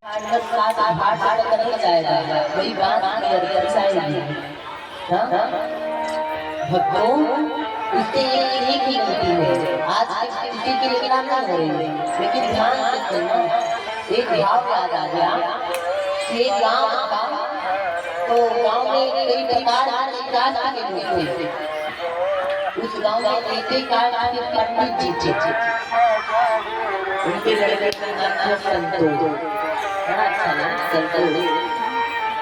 घाट करके जाएगा वही बात क्लियर समझाएगी। हाँ भक्तों इससे एक ही गलती है आज की स्थिति के लिए ना हो रही है, लेकिन ध्यान से सुनना। एक भाव याद आ गया कि एक गांव था, तो गांव में कई प्रकार के कास्ट के लोग थे। उस गांव में एक कास्ट के पंडित जी थे, उनके लड़के का नाम था संतोष। बड़ा अच्छा नाम संतोष।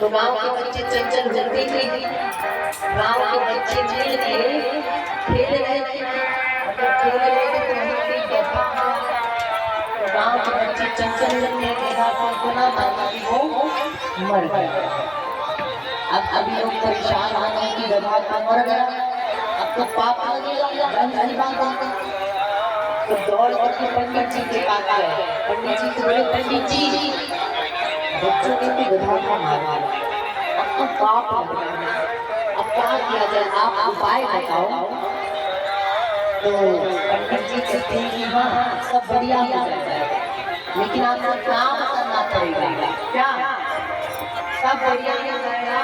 तो गांव के बच्चे चंचल होते थे, गांव के बच्चे मिल के खेल रहे थे, मतलब खेल रहे थे तो वहीं पे बैठा था। तो गांव के बच्चे चंचल ने देखा तो सुना था कि वो मर गया। अब अभी लोग परेशान हो गए कि गधा तो मर गया, अब तो पाप लगेगा, गंदी बात है। तो दौड़ करके पंडित जी के पास गए। पंडित जी से बोले पंडित जी बच्चों ने भी गधा को मार दिया, अब तो पाप लग रहा है, अब क्या किया जाए, आप उपाय बताओ। तो पंडित जी कहते हैं कि हाँ सब बढ़िया हो जाएगा, लेकिन आपको काम करना पड़ेगा। क्या? सब बढ़िया हो जाएगा,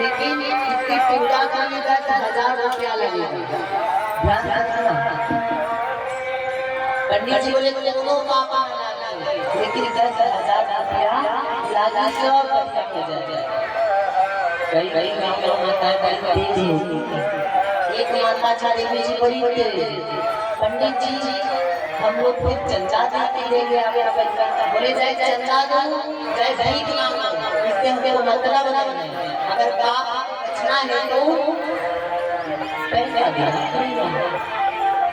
लेकिन इसकी पूजा के लिए 10,000 रुपया लगेगा। ध्यान रखना। पंडित जी बोले दोनों पापा लेकिन 10,000 रुपया लागी से और बढ़िया हो जाएगा। कई गाँव में माता तेज होती, एक माता देवी जी बड़ी तेज। पंडित जी हम लोग फिर चंदा देते देंगे आपका पैसा, बोले जाए चंदा दो चाहे भीख मांगो, इससे हमको मतलब नहीं। अगर पाप बचना है तो पैसा देना पड़ेगा।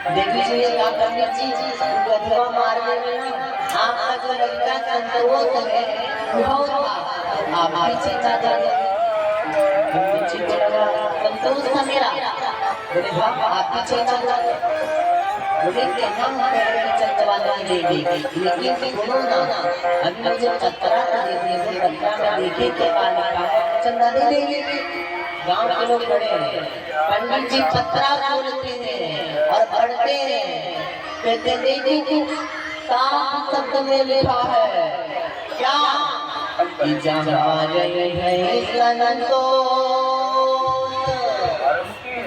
देखिए क्या पंडित जी गधवा मारने में ना आपका जो लड़का संतोष है बहुत था, आप पीछे जा जाए। पंडित जी को लगा संतोष था मेरा, बोले बाप आप पीछे जा जाए। बोले कि हम चंदवा नहीं देंगे, लेकिन बोलो ना अभी मुझे चतरा देते हैं, पत्रा में देखे के पाले चंदा दे देंगे। गांव के लोग बड़े हैं, पंडित जी पत्रा बोलते हैं और पढ़ते हैं, कहते देखो साफ शब्द में लिखा है क्या कि जहाँ रहे हैं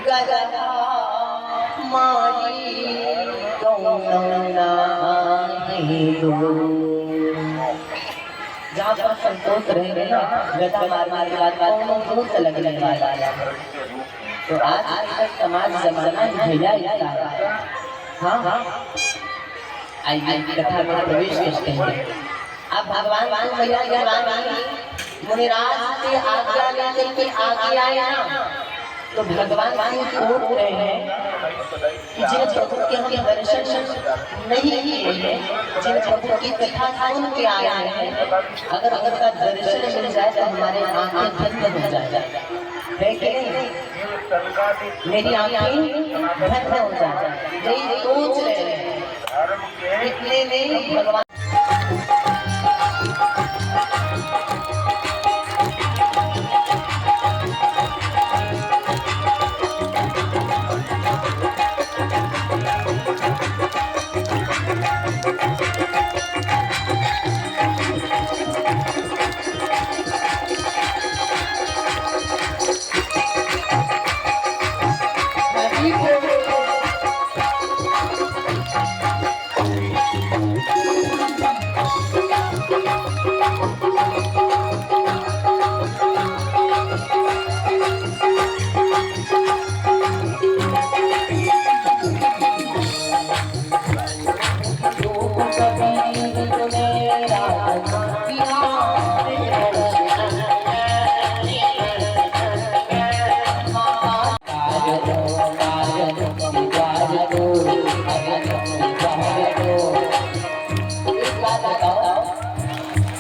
गधा मारी गौना जहाँ पर संतोष रहेंगे ना गधा मार के बाद दूर से लगने वाला है। तो आज तक समाज जमाना भैया इसका। हाँ आइए कथा में प्रवेश करते हैं। अब भगवान भगवान मुनिराज से आज्ञा लेकर के आगे आए ना, तो भगवान सोच रहे हैं कि जिन प्रभु के हम दर्शन नहीं किए हैं, जिन प्रभु की कथा सुन के आए हैं, अगर उनका दर्शन मिल जाए तो हमारे आंखें धन्य हो जाएगा, है कि नहीं? मेरी आंखें धन्य हो जाए, यही सोच रहे हैं। इतने में भगवान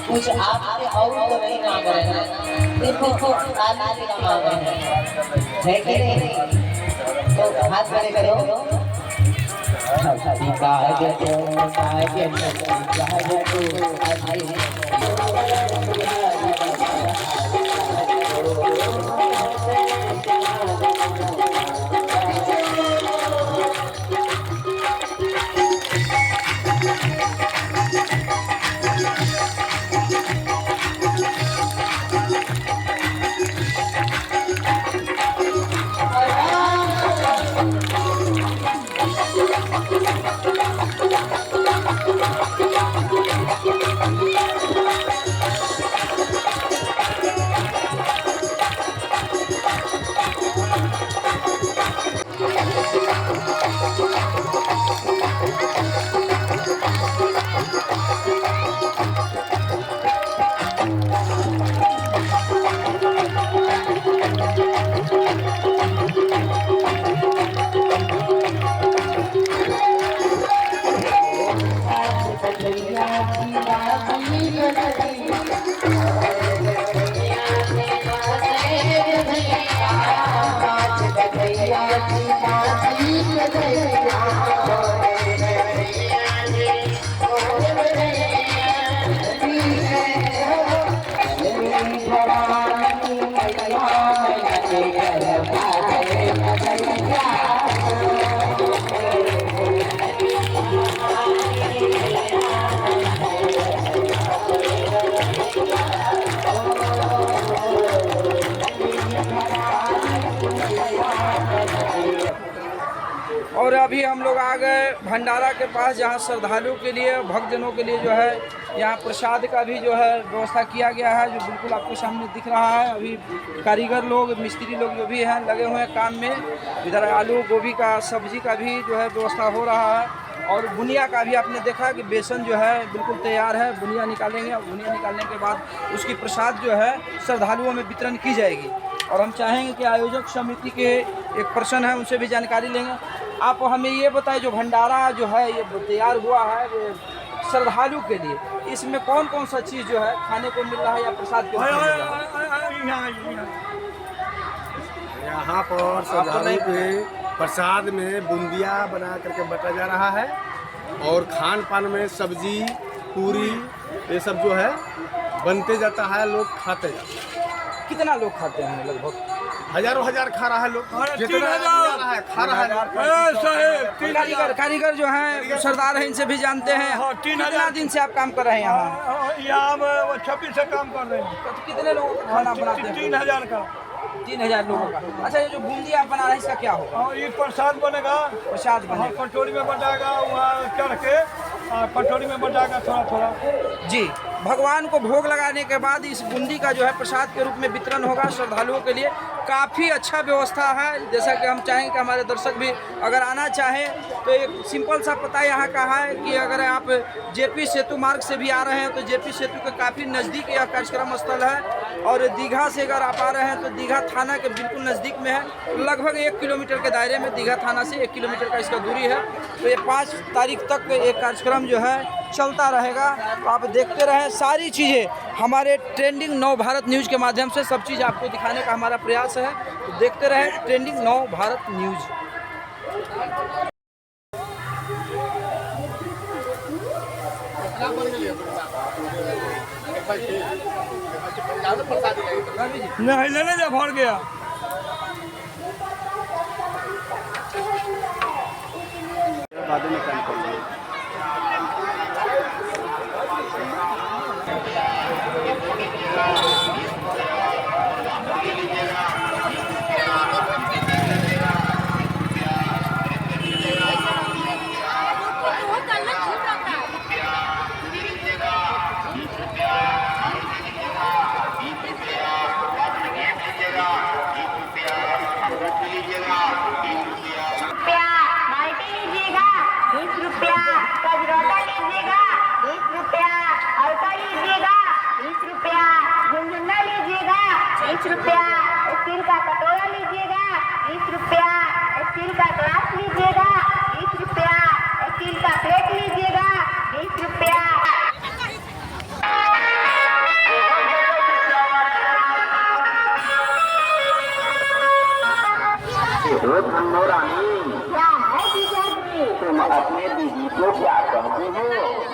कुछ आपसे और तो नहीं मांग रहे हैं, सिर्फ ताला से मांग रहे हैं, है कि नहीं? तो हाथ खड़े करो। भवानी मैया मैया भाई मैया और अभी हम लोग आ गए भंडारा के पास, जहाँ श्रद्धालुओं के लिए, भक्तजनों के लिए जो है यहाँ प्रसाद का भी जो है व्यवस्था किया गया है, जो बिल्कुल आपके सामने दिख रहा है। अभी कारीगर लोग, मिस्त्री लोग जो भी हैं लगे हुए हैं काम में। इधर आलू गोभी का सब्जी का भी जो है व्यवस्था हो रहा है, और बुनिया का भी आपने देखा कि बेसन जो है बिल्कुल तैयार है। बुनिया निकालेंगे और बुनिया निकालने के बाद उसकी प्रसाद जो है श्रद्धालुओं में वितरण की जाएगी। और हम चाहेंगे कि आयोजक समिति के एक पर्सन है, उनसे भी जानकारी लेंगे। आप हमें ये बताएं, जो भंडारा जो है ये तैयार हुआ है श्रद्धालु के लिए, इसमें कौन कौन सा चीज़ जो है खाने को मिल रहा है या प्रसाद के रूप में मिल रहा है? यहाँ पर श्रद्धालु के प्रसाद में बूंदिया बना करके बटा जा रहा है, और खान पान में सब्जी पूरी ये सब जो है बनते जाता है, लोग खाते जाते हैं। कितना लोग खाते हैं लगभग? हजारों हजार खा रहा है लोग, जितना है खा रहा है। कारीगर जो हैं सरदार हैं, इनसे भी जानते हैं। कितना दिन से आप काम कर रहे हैं यहाँ? 26 से काम कर रहे हैं। तो कितने लोगों का खाना बनाते हैं? 3000 का। 3000 लोगों का। अच्छा, ये जो बूंदी आप बना रहे हैं इसका क्या होगा? और ये प्रसाद बनेगा, प्रसाद बनेगा, कटोरी में बटाएगा, वहाँ चढ़ के कटोरी में बटाएगा थोड़ा थोड़ा। जी, भगवान को भोग लगाने के बाद इस बूंदी का जो है प्रसाद के रूप में वितरण होगा श्रद्धालुओं के लिए। काफ़ी अच्छा व्यवस्था है। जैसा कि हम चाहेंगे कि हमारे दर्शक भी अगर आना चाहें तो एक सिंपल सा पता यहाँ का है कि अगर आप जेपी सेतु मार्ग से भी आ रहे हैं तो जेपी सेतु के काफ़ी नज़दीक यह कार्यक्रम स्थल है। और दीघा से अगर आप आ रहे हैं तो दीघा थाना के बिल्कुल नज़दीक में है। लगभग 1 किलोमीटर के दायरे में दीघा थाना से 1 किलोमीटर का इसका दूरी है। तो ये 5 तारीख तक एक कार्यक्रम जो है चलता रहेगा। तो आप देखते रहें, सारी चीज़ें हमारे ट्रेंडिंग नव भारत न्यूज़ के माध्यम से सब चीज़ आपको दिखाने का हमारा प्रयास है। तो देखते रहें ट्रेंडिंग नव भारत न्यूज़। नहीं लेने जा भर गया। बाद में काम करेंगे। ₹20 स्टील का कटोरा लीजिएगा, ₹20 स्टील का ग्लास लीजिएगा, ₹20 स्टील का प्लेट लीजिएगा, ₹20। क्या है जीजाजी? तुम अपने दीदी को क्या कहते हो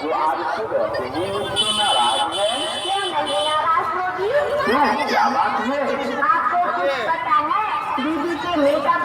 जो आज सुबह से ही मुझसे नाराज है? क्यों नहीं नाराज होगी? क्यों, क्या बात है? आपको कुछ पता है? दीदी के मेकअप